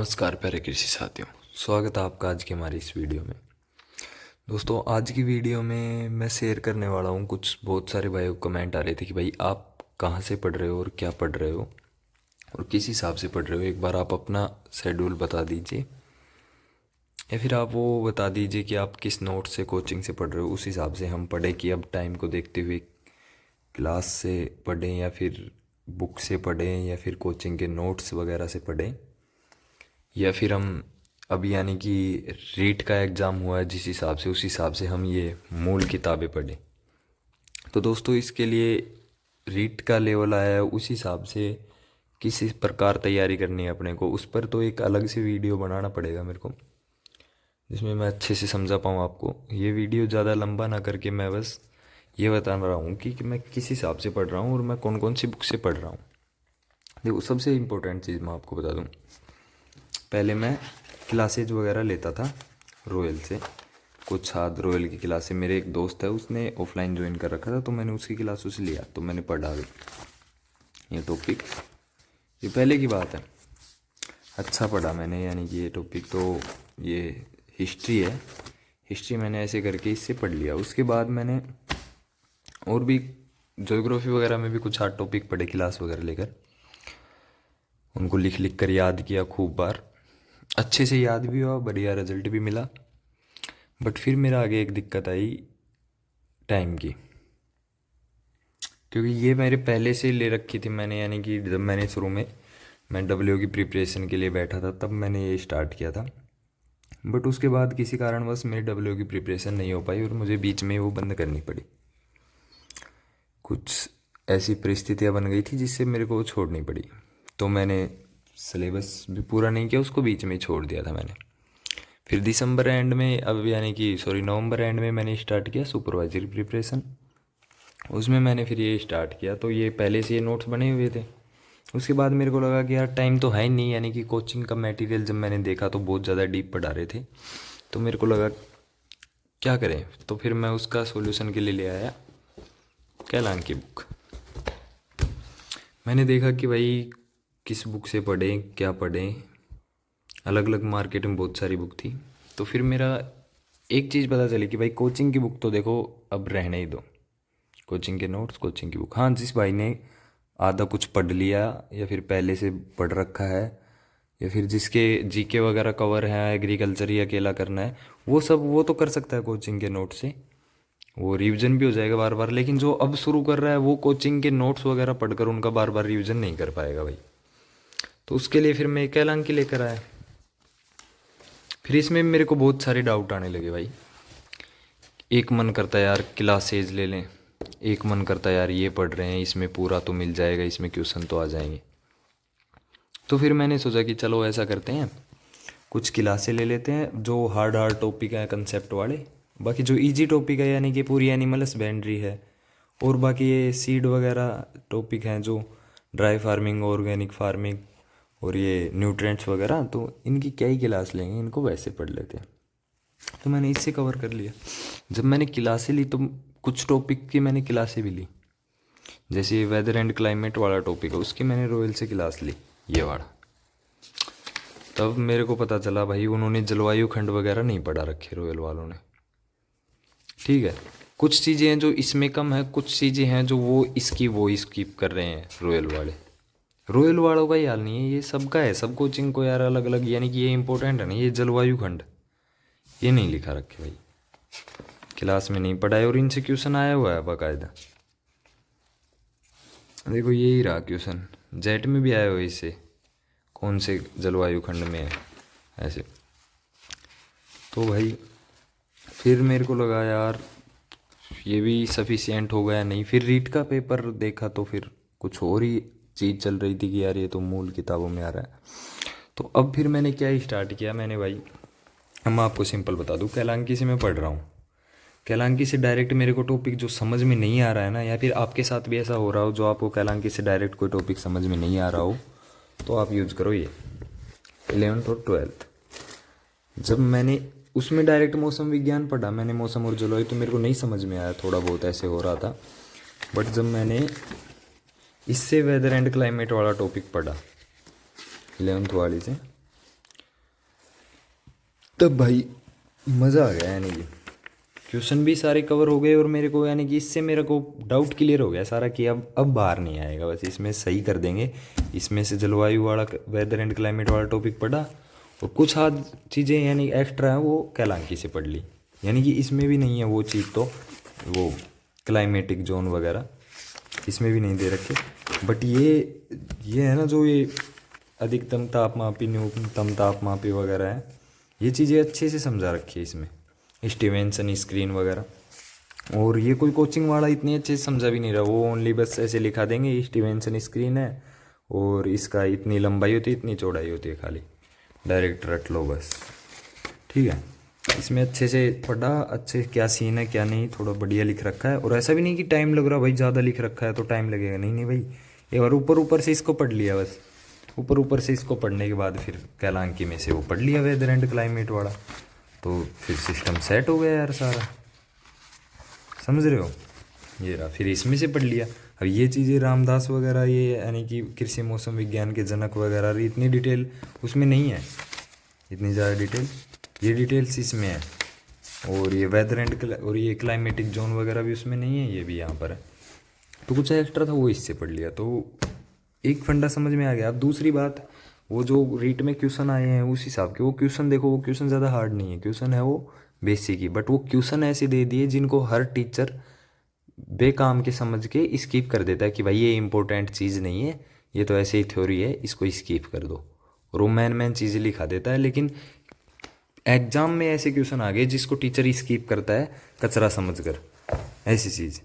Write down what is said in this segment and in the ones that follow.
नमस्कार प्यारे कृषि साथियों, स्वागत है आपका आज की हमारी इस वीडियो में। दोस्तों, आज की वीडियो में मैं शेयर करने वाला हूँ कुछ बहुत सारे भाइयों को कमेंट आ रहे थे कि भाई आप कहाँ से पढ़ रहे हो और क्या पढ़ रहे हो और किस हिसाब से पढ़ रहे हो। एक बार आप अपना शेड्यूल बता दीजिए या फिर आप वो बता दीजिए कि आप किस नोट से कोचिंग से पढ़ रहे हो। उस हिसाब से हम पढ़ें कि अब टाइम को देखते हुए क्लास से पढ़ें या फिर बुक से पढ़ें या फिर कोचिंग के नोट्स वगैरह से पढ़ें, या फिर हम अभी यानी कि रीट का एग्ज़ाम हुआ है जिस हिसाब से उस हिसाब से हम ये मूल किताबें पढ़ें। तो दोस्तों, इसके लिए रीट का लेवल आया है, उस हिसाब से किस प्रकार तैयारी करनी है अपने को, उस पर तो एक अलग से वीडियो बनाना पड़ेगा मेरे को, जिसमें मैं अच्छे से समझा पाऊँ आपको। ये वीडियो ज़्यादा लंबा ना करके मैं बस ये बता रहा हूँ कि मैं किस हिसाब से पढ़ रहा हूँ और मैं कौन कौन सी बुक से पढ़ रहा हूँ। देखो, सबसे इम्पोर्टेंट चीज़ मैं आपको बता दूँ, पहले मैं क्लासेज वगैरह लेता था रॉयल से, कुछ हाथ रॉयल की क्लास से। मेरे एक दोस्त है, उसने ऑफलाइन ज्वाइन कर रखा था, तो मैंने उसकी क्लास उसे लिया, तो मैंने पढ़ा ये टॉपिक। ये पहले की बात है, अच्छा पढ़ा मैंने, यानी कि ये टॉपिक तो ये हिस्ट्री है, हिस्ट्री मैंने ऐसे करके इससे पढ़ लिया। उसके बाद मैंने और भी ज्योग्राफी वगैरह में भी कुछ हार्ड टॉपिक पढ़े क्लास वगैरह लेकर, उनको लिख लिख कर याद किया खूब बार, अच्छे से याद भी हुआ, बढ़िया रिजल्ट भी मिला। बट फिर मेरा आगे एक दिक्कत आई टाइम की, क्योंकि ये मेरे पहले से ले रखी थी मैंने, यानी कि जब मैंने शुरू में मैं डब्ल्यू की प्रिपरेशन के लिए बैठा था तब मैंने ये स्टार्ट किया था। बट उसके बाद किसी कारणवश मेरी डब्ल्यू की प्रिपरेशन नहीं हो पाई और मुझे बीच में वो बंद करनी पड़ी। कुछ ऐसी परिस्थितियाँ बन गई थी जिससे मेरे को वो छोड़नी पड़ी, तो मैंने सिलेबस भी पूरा नहीं किया, उसको बीच में ही छोड़ दिया था मैंने। फिर दिसंबर एंड में, अब यानी कि नवंबर एंड में मैंने स्टार्ट किया सुपरवाइजरी प्रिपरेशन। उसमें मैंने फिर ये स्टार्ट किया, तो ये पहले से ये नोट्स बने हुए थे। उसके बाद मेरे को लगा कि यार टाइम तो है ही नहीं, यानी कि कोचिंग का मटेरियल जब मैंने देखा तो बहुत ज़्यादा डीप पढ़ा रहे थे, तो मेरे को लगा क्या करें। तो फिर मैं उसका सॉल्यूशन के लिए ले आया कैलांग की बुक। मैंने देखा कि भाई किस बुक से पढ़ें, क्या पढ़ें, अलग अलग मार्केट में बहुत सारी बुक थी। तो फिर मेरा एक चीज़ पता चली कि भाई कोचिंग की बुक तो देखो अब रहने ही दो, कोचिंग के नोट्स, कोचिंग की बुक। हाँ, जिस भाई ने आधा कुछ पढ़ लिया या फिर पहले से पढ़ रखा है या फिर जिसके जीके वगैरह कवर है, एग्रीकल्चर ही अकेला करना है, वो तो कर सकता है कोचिंग के नोट से, वो रिवीजन भी हो जाएगा बार बार। लेकिन जो अब शुरू कर रहा है वो कोचिंग के नोट्स वगैरह पढ़कर उनका बार बार रिवीजन नहीं कर पाएगा भाई। तो उसके लिए फिर मैं कैलांग की लेकर आया। फिर इसमें मेरे को बहुत सारे डाउट आने लगे भाई। एक मन करता है यार क्लासेज ले लें, एक मन करता है यार ये पढ़ रहे हैं इसमें पूरा तो मिल जाएगा, इसमें क्वेश्चन तो आ जाएंगे। तो फिर मैंने सोचा कि चलो ऐसा करते हैं, कुछ क्लासें ले लेते हैं जो हार्ड हार्ड टॉपिक है कंसेप्ट वाले, बाकी जो इजी टॉपिक है यानी कि पूरी एनिमल हस्बेंड्री है, और बाकी ये सीड वगैरह टॉपिक हैं जो ड्राई फार्मिंग, ऑर्गेनिक फार्मिंग और ये न्यूट्रिएंट्स वगैरह, तो इनकी क्या ही क्लास लेंगे, इनको वैसे पढ़ लेते हैं। तो मैंने इससे कवर कर लिया। जब मैंने क्लासें ली तो कुछ टॉपिक की मैंने क्लासें भी ली, जैसे वेदर एंड क्लाइमेट वाला टॉपिक है उसकी मैंने रॉयल से क्लास ली, ये वाला। तब मेरे को पता चला भाई उन्होंने जलवायु खंड वगैरह नहीं पढ़ा रखे रॉयल वालों ने। ठीक है, कुछ चीज़ें हैं जो इसमें कम है, कुछ चीज़ें हैं जो वो स्किप कर रहे हैं रॉयल वाले। रॉयल वालों का ही हाल नहीं है, ये सबका है, सब कोचिंग को यार अलग अलग, यानी कि ये इंपॉर्टेंट है ना, ये जलवायु खंड ये नहीं लिखा रखे भाई, क्लास में नहीं पढ़ाए और इनसे क्वेश्चन आया हुआ है बाकायदा। देखो यही रहा क्वेश्चन, जेट में भी आया हुआ इससे, कौन से जलवायु खंड में है ऐसे। तो भाई फिर मेरे को लगा यार ये भी सफिशिएंट हो गया नहीं। फिर रीट का पेपर देखा तो फिर कुछ और ही चीज़ चल रही थी कि यार ये तो मूल किताबों में आ रहा है। तो अब फिर मैंने क्या स्टार्ट किया, मैंने भाई, अब मैं आपको सिंपल बता दूँ, कैलांकी से मैं पढ़ रहा हूँ। कैलांकी से डायरेक्ट मेरे को टॉपिक जो समझ में नहीं आ रहा है ना, या फिर आपके साथ भी ऐसा हो रहा हो जो आपको कैलांकी से डायरेक्ट कोई टॉपिक समझ में नहीं आ रहा हो, तो आप यूज़ करो ये 11th और 12th। जब मैंने उसमें डायरेक्ट मौसम विज्ञान पढ़ा, मैंने मौसम और जलवायु, तो मेरे को नहीं समझ में आया, थोड़ा बहुत ऐसे हो रहा था। बट जब मैंने इससे वेदर एंड क्लाइमेट वाला टॉपिक पढ़ा 11th वाली से, तब भाई मज़ा आ गया, यानी कि क्वेश्चन भी सारे कवर हो गए और मेरे को यानी कि इससे मेरे को डाउट क्लियर हो गया सारा कि अब बाहर नहीं आएगा, बस इसमें सही कर देंगे। इसमें से जलवायु वाला, वेदर एंड क्लाइमेट वाला टॉपिक पढ़ा और कुछ आध चीज़ें यानी एक्स्ट्रा हैं वो कैलांकी से पढ़ ली। यानी कि इसमें भी नहीं है वो चीज़, तो वो क्लाइमेटिक जोन वगैरह इसमें भी नहीं दे रखे। बट ये है ना, जो ये अधिकतम तापमापी, न्यूनतम तापमापी वगैरह है, ये चीज़ें अच्छे से समझा रखी है इसमें, स्टीवेंसन स्क्रीन वगैरह। और ये कोई कोचिंग वाला इतनी अच्छे से समझा भी नहीं रहा, वो ओनली बस ऐसे लिखा देंगे स्टीवेंसन स्क्रीन है और इसका इतनी लंबाई होती है, इतनी चौड़ाई होती है, खाली डायरेक्ट रट लो बस। ठीक है, इसमें अच्छे से पढ़ा, अच्छे क्या सीन है क्या नहीं, थोड़ा बढ़िया लिख रखा है। और ऐसा भी नहीं कि टाइम लग रहा भाई, ज़्यादा लिख रखा है तो टाइम लगेगा, नहीं नहीं भाई, एक बार ऊपर ऊपर से इसको पढ़ लिया बस। ऊपर ऊपर से इसको पढ़ने के बाद फिर कैलांकी में से वो पढ़ लिया वेदर एंड क्लाइमेट वाला, तो फिर सिस्टम सेट हो गया यार सारा, समझ रहे हो। ये रहा, फिर इसमें से पढ़ लिया। अब ये चीज़ें रामदास वगैरह, ये यानी कि कृषि मौसम विज्ञान के जनक वगैरह, इतनी डिटेल उसमें नहीं है, इतनी ज़्यादा डिटेल, ये डिटेल्स इसमें है। और ये वेदर एंड और ये क्लाइमेटिक जोन वगैरह भी उसमें नहीं है, ये भी यहाँ पर है। तो कुछ एक्स्ट्रा था वो इससे पढ़ लिया, तो एक फंडा समझ में आ गया। अब दूसरी बात, वो जो रीट में क्वेश्चन आए हैं उस हिसाब के वो क्वेश्चन देखो, वो क्वेश्चन ज़्यादा हार्ड नहीं है, क्वेश्चन है वो बेसिक ही, बट वो क्वेश्चन ऐसे दे दिए जिनको हर टीचर बेकाम के समझ के स्किप कर देता है कि भाई ये इंपॉर्टेंट चीज़ नहीं है, ये तो ऐसे ही थ्योरी है, इसको स्किप कर दो। और वो मैन चीज़ें लिखा देता है। लेकिन एग्जाम में ऐसे क्वेश्चन आ गए जिसको टीचर स्किप करता है कचरा समझकर, ऐसी चीज़।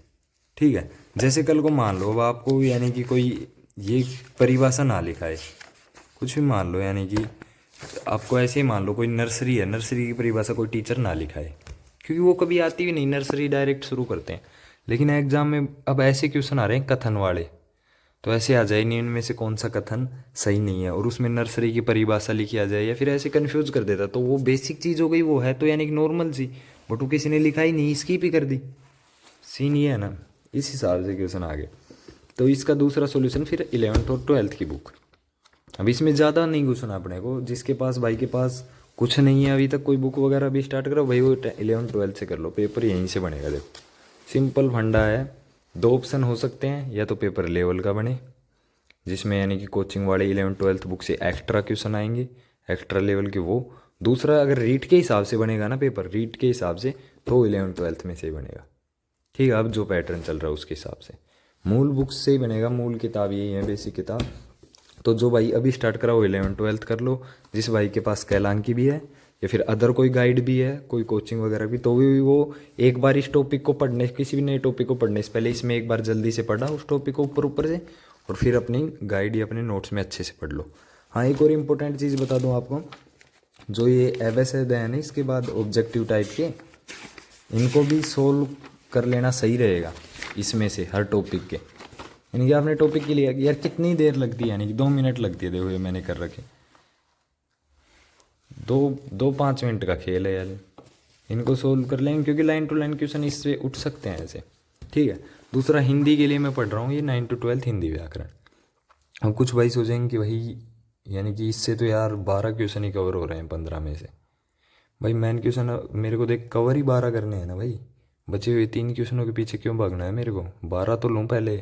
ठीक है, जैसे कल को मान लो अब आपको यानी कि कोई ये परिभाषा ना लिखा है, कुछ भी मान लो, यानी कि आपको ऐसे ही मान लो कोई नर्सरी है, नर्सरी की परिभाषा कोई टीचर ना लिखा है, क्योंकि वो कभी आती भी नहीं, नर्सरी डायरेक्ट शुरू करते हैं। लेकिन एग्जाम में अब ऐसे क्वेश्चन आ रहे हैं कथन वाले, तो ऐसे आ जाए नहीं इनमें से कौन सा कथन सही नहीं है, और उसमें नर्सरी की परिभाषा लिखी आ जाए, या फिर ऐसे कंफ्यूज कर देता। तो वो बेसिक चीज़ हो गई, वो है तो यानी कि नॉर्मल सी, बट वो किसी ने लिखा ही नहीं, स्किप ही कर दी। सीन ये है ना, इस हिसाब से क्वेश्चन आ गए। तो इसका दूसरा सॉल्यूशन फिर 11th और 12th की बुक। अब इसमें ज़्यादा नहीं घुसना अपने को, जिसके पास भाई के पास कुछ नहीं है अभी तक, कोई बुक वगैरह भी स्टार्ट करो भाई, वो 11th 12th से कर लो, पेपर यहीं से बनेगा। देखो सिंपल फंडा है, दो ऑप्शन हो सकते हैं, या तो पेपर लेवल का बने जिसमें यानी कि कोचिंग वाले 11th 12th बुक से एक्स्ट्रा क्वेश्चन आएंगे, एक्स्ट्रा लेवल के वो। दूसरा अगर रीट के हिसाब से बनेगा ना पेपर, रीट के हिसाब से, तो 11th 12th में से ही बनेगा। ठीक है, अब जो पैटर्न चल रहा है उसके हिसाब से मूल बुक्स से ही बनेगा, मूल किताब यही है, बेसिक किताब। तो जो भाई अभी स्टार्ट करा वो 11th 12th कर लो, जिस भाई के पास कैलांकी भी है या फिर अदर कोई गाइड भी है, कोई कोचिंग वगैरह भी, तो भी वो एक बार इस टॉपिक को पढ़ने, किसी भी नए टॉपिक को पढ़ने से पहले इसमें एक बार जल्दी से पढ़ा उस टॉपिक को ऊपर ऊपर से, और फिर अपनी गाइड या अपने नोट्स में अच्छे से पढ़ लो। हाँ, एक और इम्पोर्टेंट चीज़ बता दूँ आपको, जो ये एवैसेद है ना, इसके बाद ऑब्जेक्टिव टाइप के, इनको भी सोल्व कर लेना सही रहेगा इसमें से हर टॉपिक के। यानी कि आपने टॉपिक के लिए यार कितनी देर लगती है, यानी कि 2 मिनट लगती है, देखो ये मैंने कर रखे, 5 मिनट का खेल है यार, इनको सोल्व कर लेंगे, क्योंकि लाइन टू लाइन क्वेश्चन इससे उठ सकते हैं ऐसे। ठीक है, दूसरा हिंदी के लिए मैं पढ़ रहा हूँ ये 9 to 12 हिंदी व्याकरण। अब कुछ भाई सोचेंगे कि भाई यानी कि इससे तो यार 12 क्वेश्चन ही कवर हो रहे हैं 15 में से। भाई मेन क्वेश्चन मेरे को देख कवर ही 12 करने हैं ना भाई, बचे हुए 3 क्वेश्चनों के पीछे क्यों भागना है मेरे को, 12 तो लूँ पहले।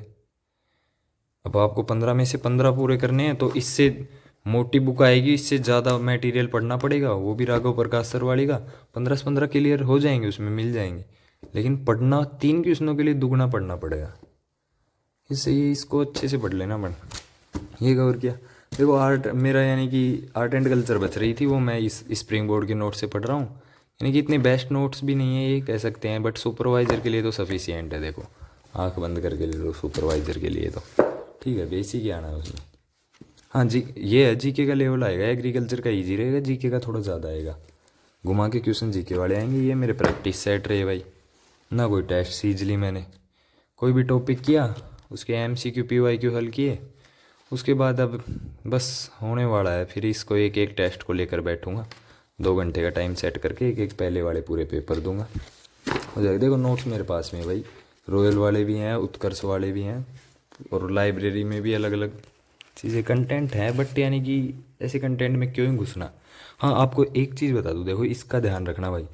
अब आपको 15 में से 15 पूरे करने हैं, तो इससे मोटी बुक आएगी, इससे ज़्यादा मटेरियल पढ़ना पड़ेगा, वो भी राघव प्रकाश सर वाली का। 15 से 15 क्लियर हो जाएंगे, उसमें मिल जाएंगे, लेकिन पढ़ना 3 क्वेश्चनों के लिए दुगना पढ़ना पड़ेगा। इससे ये इसको अच्छे से पढ़ लेना बन। ये कवर किया। देखो आर्ट मेरा यानी कि आर्ट एंड कल्चर बच रही थी, वो मैं इस स्प्रिंग बोर्ड के नोट से पढ़ रहा हूँ। यानी कि इतने बेस्ट नोट्स भी नहीं है ये कह सकते हैं, बट सुपरवाइज़र के लिए तो सफिशियंट है। देखो आंख बंद करके ले लो सुपरवाइज़र के लिए तो ठीक है, बेसिक ही आना है उसमें। हाँ जी, ये है जीके का लेवल आएगा, एग्रीकल्चर का इजी रहेगा, जीके का थोड़ा ज़्यादा आएगा, घुमा के क्वेश्चन जीके वाले आएंगे। ये मेरे प्रैक्टिस सेट रहे भाई, ना कोई टेस्ट सींच ली मैंने, कोई भी टॉपिक किया उसके MCQ PYQ हल किए, उसके बाद अब बस होने वाला है। फिर इसको एक एक टेस्ट को लेकर बैठूंगा, 2 घंटे का टाइम सेट करके एक एक पहले वाले पूरे पेपर दूंगा, हो जाएगा। देखो नोट्स मेरे पास में भाई, रॉयल वाले भी हैं, उत्कर्ष वाले भी हैं, और लाइब्रेरी में भी अलग अलग चीज़ें कंटेंट है, बट यानी कि ऐसे कंटेंट में क्यों ही घुसना। हाँ, आपको एक चीज़ बता दूँ, देखो इसका ध्यान रखना भाई,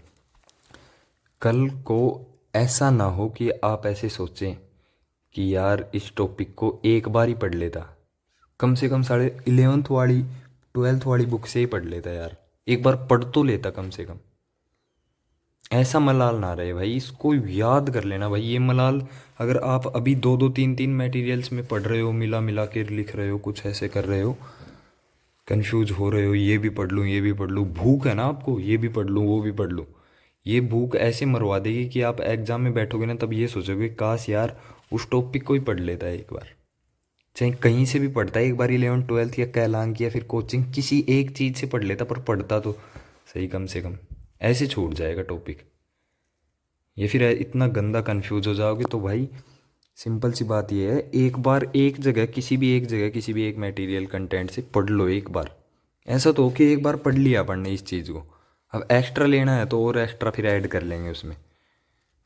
कल को ऐसा ना हो कि आप ऐसे सोचें कि यार इस टॉपिक को एक बार ही पढ़ लेता, कम से कम साढ़े 11th वाली 12th वाली बुक से ही पढ़ लेता यार, एक बार पढ़ तो लेता कम से कम। ऐसा मलाल ना रहे भाई, इसको याद कर लेना भाई। ये मलाल अगर आप अभी दो दो तीन तीन मटेरियल्स में पढ़ रहे हो, मिला मिला के लिख रहे हो, कुछ ऐसे कर रहे हो, कंफ्यूज हो रहे हो, ये भी पढ़ लूँ ये भी पढ़ लूँ, भूख है ना आपको, ये भी पढ़ लूँ वो भी पढ़ लूँ, ये भूख ऐसे मरवा देगी कि आप एग्ज़ाम में बैठोगे ना तब ये सोचोगे काश यार उस टॉपिक को ही पढ़ लेता है एक बार। चाहे कहीं से भी पढ़ता है एक बार, 11th 12th या कैलांग या फिर कोचिंग, किसी एक चीज़ से पढ़ लेता, पर पढ़ता तो सही कम से कम। ऐसे छूट जाएगा टॉपिक, ये फिर इतना गंदा कंफ्यूज हो जाओगे। तो भाई सिंपल सी बात ये है, एक बार एक जगह किसी भी एक जगह किसी भी एक मटेरियल कंटेंट से पढ़ लो एक बार। ऐसा तो हो कि एक बार पढ़ लिया अपन ने इस चीज़ को, अब एक्स्ट्रा लेना है तो और एक्स्ट्रा फिर ऐड कर लेंगे उसमें।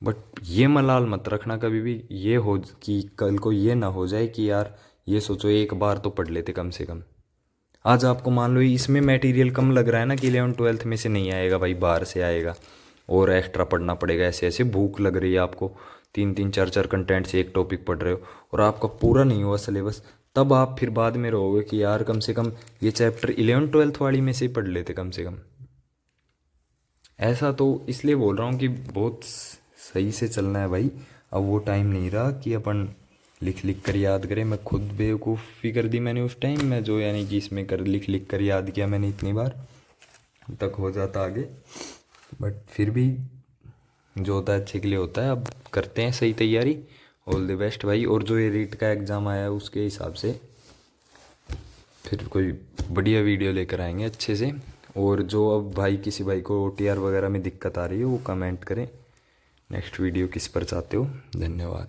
बट ये मलाल मत रखना कभी भी, ये हो कि कल को ये ना हो जाए कि यार ये सोचो एक बार तो पढ़ लेते कम से कम। आज आपको मान लो इसमें मटेरियल कम लग रहा है ना कि 11th 12th में से नहीं आएगा भाई, बाहर से आएगा और एक्स्ट्रा पढ़ना पड़ेगा, ऐसे ऐसे भूख लग रही है आपको, तीन तीन चार चार कंटेंट से एक टॉपिक पढ़ रहे हो और आपका पूरा नहीं हुआ सिलेबस, तब आप फिर बाद में रहोगे कि यार कम से कम ये चैप्टर 11th 12th वाली में से ही पढ़ लेते कम से कम। ऐसा तो इसलिए बोल रहा हूँ कि बहुत सही से चलना है भाई। अब वो टाइम नहीं रहा कि अपन लिख लिख कर याद करें। मैं खुद बेवकूफ़ी कर दी मैंने उस टाइम में, जो यानी कि इसमें कर लिख लिख कर याद किया मैंने इतनी बार, तक हो जाता आगे। बट फिर भी जो होता है अच्छे के लिए होता है। अब करते हैं सही तैयारी, ऑल द बेस्ट भाई। और जो ये रीट का एग्ज़ाम आया है उसके हिसाब से फिर कोई बढ़िया वीडियो लेकर आएंगे अच्छे से। और जो अब भाई किसी भाई को OTR वगैरह में दिक्कत आ रही है वो कमेंट करें, नेक्स्ट वीडियो किस पर चाहते हो। धन्यवाद।